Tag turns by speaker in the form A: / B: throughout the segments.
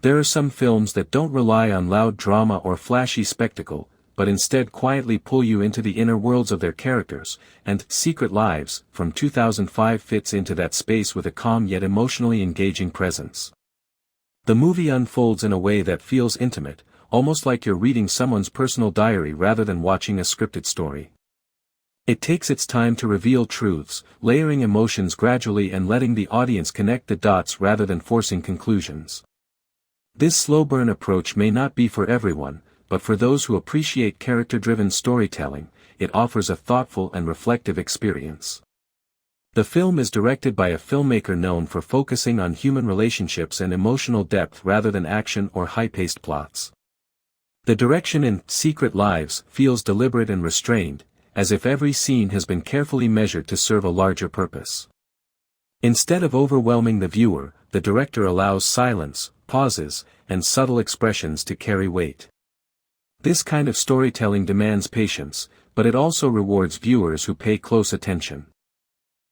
A: There are some films that don't rely on loud drama or flashy spectacle, but instead quietly pull you into the inner worlds of their characters, and Secret Lives, from 2005 fits into that space with a calm yet emotionally engaging presence. The movie unfolds in a way that feels intimate, almost like you're reading someone's personal diary rather than watching a scripted story. It takes its time to reveal truths, layering emotions gradually and letting the audience connect the dots rather than forcing conclusions. This slow-burn approach may not be for everyone, but for those who appreciate character-driven storytelling, it offers a thoughtful and reflective experience. The film is directed by a filmmaker known for focusing on human relationships and emotional depth rather than action or high-paced plots. The direction in Secret Lives feels deliberate and restrained, as if every scene has been carefully measured to serve a larger purpose. Instead of overwhelming the viewer, the director allows silence, pauses, and subtle expressions to carry weight. This kind of storytelling demands patience, but it also rewards viewers who pay close attention.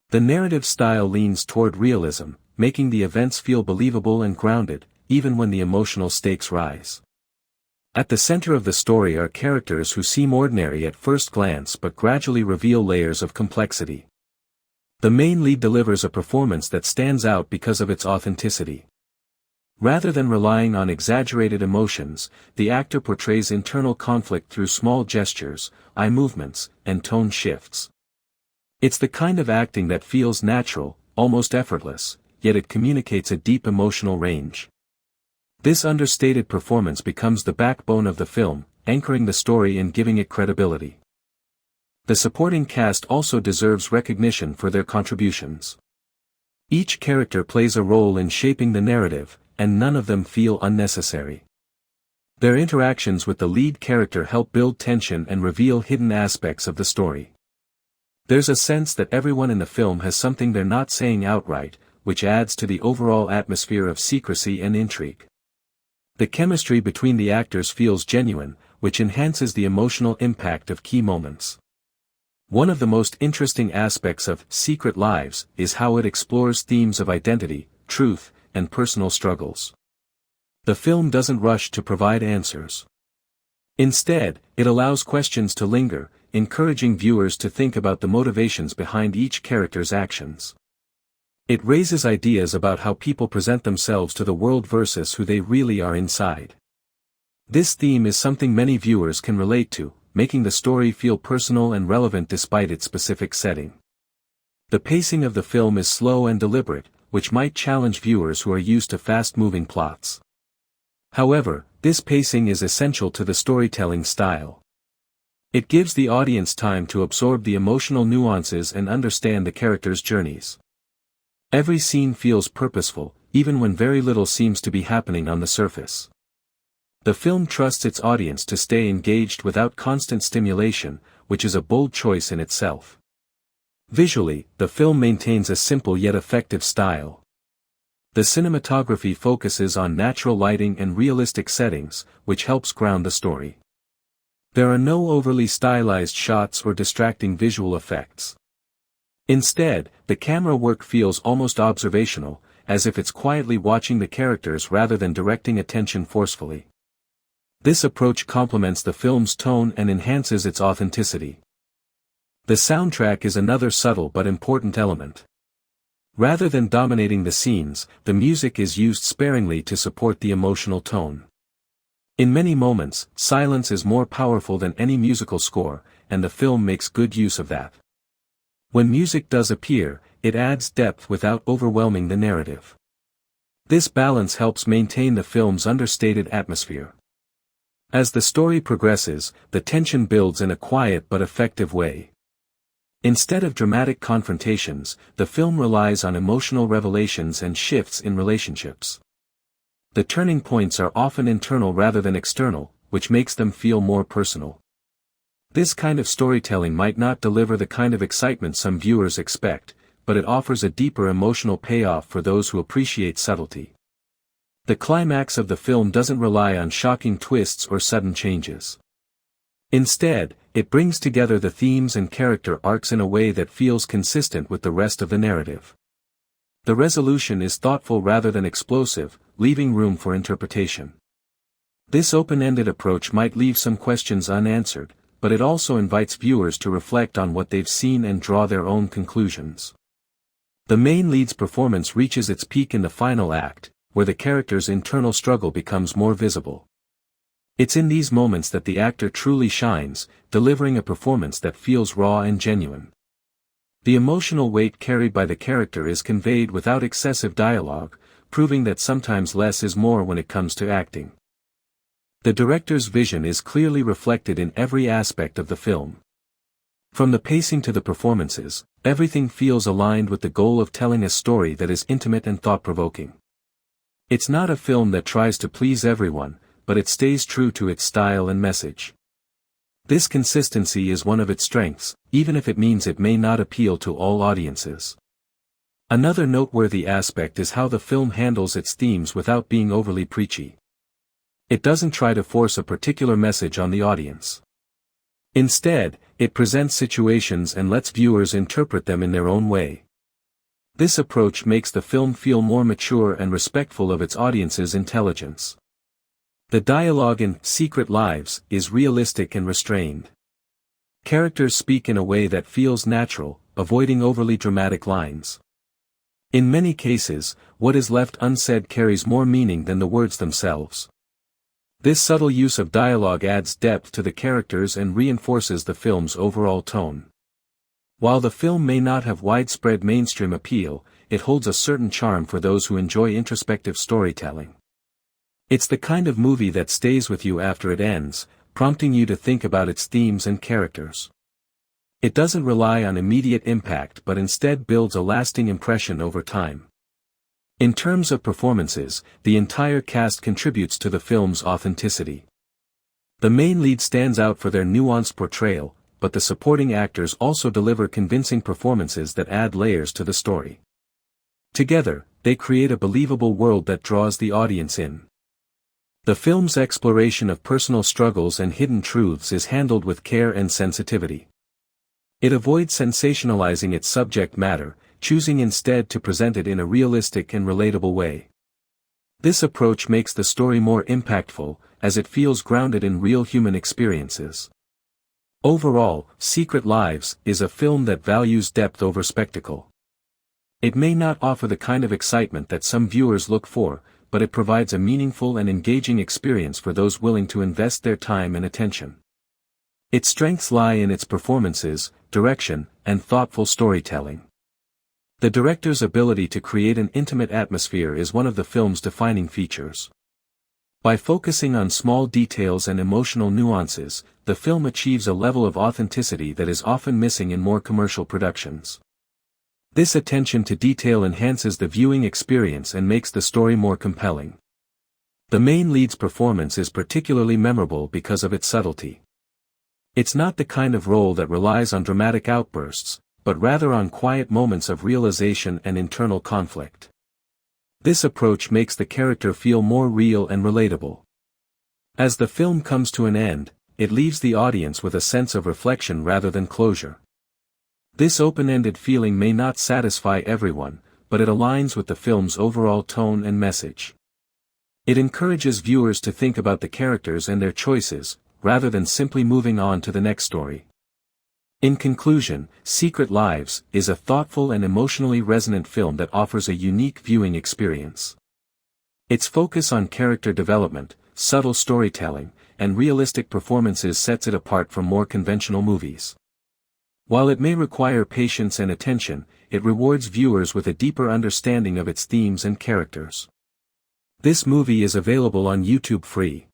A: The narrative style leans toward realism, making the events feel believable and grounded, even when the emotional stakes rise. At the center of the story are characters who seem ordinary at first glance but gradually reveal layers of complexity. The main lead delivers a performance that stands out because of its authenticity. Rather than relying on exaggerated emotions, the actor portrays internal conflict through small gestures, eye movements, and tone shifts. It's the kind of acting that feels natural, almost effortless, yet it communicates a deep emotional range. This understated performance becomes the backbone of the film, anchoring the story and giving it credibility. The supporting cast also deserves recognition for their contributions. Each character plays a role in shaping the narrative, and none of them feel unnecessary. Their interactions with the lead character help build tension and reveal hidden aspects of the story. There's a sense that everyone in the film has something they're not saying outright, which adds to the overall atmosphere of secrecy and intrigue. The chemistry between the actors feels genuine, which enhances the emotional impact of key moments. One of the most interesting aspects of Secret Lives is how it explores themes of identity, truth, and personal struggles. The film doesn't rush to provide answers. Instead, it allows questions to linger, encouraging viewers to think about the motivations behind each character's actions. It raises ideas about how people present themselves to the world versus who they really are inside. This theme is something many viewers can relate to, making the story feel personal and relevant despite its specific setting. The pacing of the film is slow and deliberate, which might challenge viewers who are used to fast-moving plots. However, this pacing is essential to the storytelling style. It gives the audience time to absorb the emotional nuances and understand the characters' journeys. Every scene feels purposeful, even when very little seems to be happening on the surface. The film trusts its audience to stay engaged without constant stimulation, which is a bold choice in itself. Visually, the film maintains a simple yet effective style. The cinematography focuses on natural lighting and realistic settings, which helps ground the story. There are no overly stylized shots or distracting visual effects. Instead, the camera work feels almost observational, as if it's quietly watching the characters rather than directing attention forcefully. This approach complements the film's tone and enhances its authenticity. The soundtrack is another subtle but important element. Rather than dominating the scenes, the music is used sparingly to support the emotional tone. In many moments, silence is more powerful than any musical score, and the film makes good use of that. When music does appear, it adds depth without overwhelming the narrative. This balance helps maintain the film's understated atmosphere. As the story progresses, the tension builds in a quiet but effective way. Instead of dramatic confrontations, the film relies on emotional revelations and shifts in relationships. The turning points are often internal rather than external, which makes them feel more personal. This kind of storytelling might not deliver the kind of excitement some viewers expect, but it offers a deeper emotional payoff for those who appreciate subtlety. The climax of the film doesn't rely on shocking twists or sudden changes. Instead, it brings together the themes and character arcs in a way that feels consistent with the rest of the narrative. The resolution is thoughtful rather than explosive, leaving room for interpretation. This open-ended approach might leave some questions unanswered, but it also invites viewers to reflect on what they've seen and draw their own conclusions. The main lead's performance reaches its peak in the final act, where the character's internal struggle becomes more visible. It's in these moments that the actor truly shines, delivering a performance that feels raw and genuine. The emotional weight carried by the character is conveyed without excessive dialogue, proving that sometimes less is more when it comes to acting. The director's vision is clearly reflected in every aspect of the film. From the pacing to the performances, everything feels aligned with the goal of telling a story that is intimate and thought-provoking. It's not a film that tries to please everyone, but it stays true to its style and message. This consistency is one of its strengths, even if it means it may not appeal to all audiences. Another noteworthy aspect is how the film handles its themes without being overly preachy. It doesn't try to force a particular message on the audience. Instead, it presents situations and lets viewers interpret them in their own way. This approach makes the film feel more mature and respectful of its audience's intelligence. The dialogue in Secret Lives is realistic and restrained. Characters speak in a way that feels natural, avoiding overly dramatic lines. In many cases, what is left unsaid carries more meaning than the words themselves. This subtle use of dialogue adds depth to the characters and reinforces the film's overall tone. While the film may not have widespread mainstream appeal, it holds a certain charm for those who enjoy introspective storytelling. It's the kind of movie that stays with you after it ends, prompting you to think about its themes and characters. It doesn't rely on immediate impact but instead builds a lasting impression over time. In terms of performances, the entire cast contributes to the film's authenticity. The main lead stands out for their nuanced portrayal, but the supporting actors also deliver convincing performances that add layers to the story. Together, they create a believable world that draws the audience in. The film's exploration of personal struggles and hidden truths is handled with care and sensitivity. It avoids sensationalizing its subject matter, choosing instead to present it in a realistic and relatable way. This approach makes the story more impactful, as it feels grounded in real human experiences. Overall, Secret Lives is a film that values depth over spectacle. It may not offer the kind of excitement that some viewers look for, but it provides a meaningful and engaging experience for those willing to invest their time and attention. Its strengths lie in its performances, direction, and thoughtful storytelling. The director's ability to create an intimate atmosphere is one of the film's defining features. By focusing on small details and emotional nuances, the film achieves a level of authenticity that is often missing in more commercial productions. This attention to detail enhances the viewing experience and makes the story more compelling. The main lead's performance is particularly memorable because of its subtlety. It's not the kind of role that relies on dramatic outbursts, but rather on quiet moments of realization and internal conflict. This approach makes the character feel more real and relatable. As the film comes to an end, it leaves the audience with a sense of reflection rather than closure. This open-ended feeling may not satisfy everyone, but it aligns with the film's overall tone and message. It encourages viewers to think about the characters and their choices, rather than simply moving on to the next story. In conclusion, Secret Lives is a thoughtful and emotionally resonant film that offers a unique viewing experience. Its focus on character development, subtle storytelling, and realistic performances sets it apart from more conventional movies. While it may require patience and attention, it rewards viewers with a deeper understanding of its themes and characters. This movie is available on YouTube free.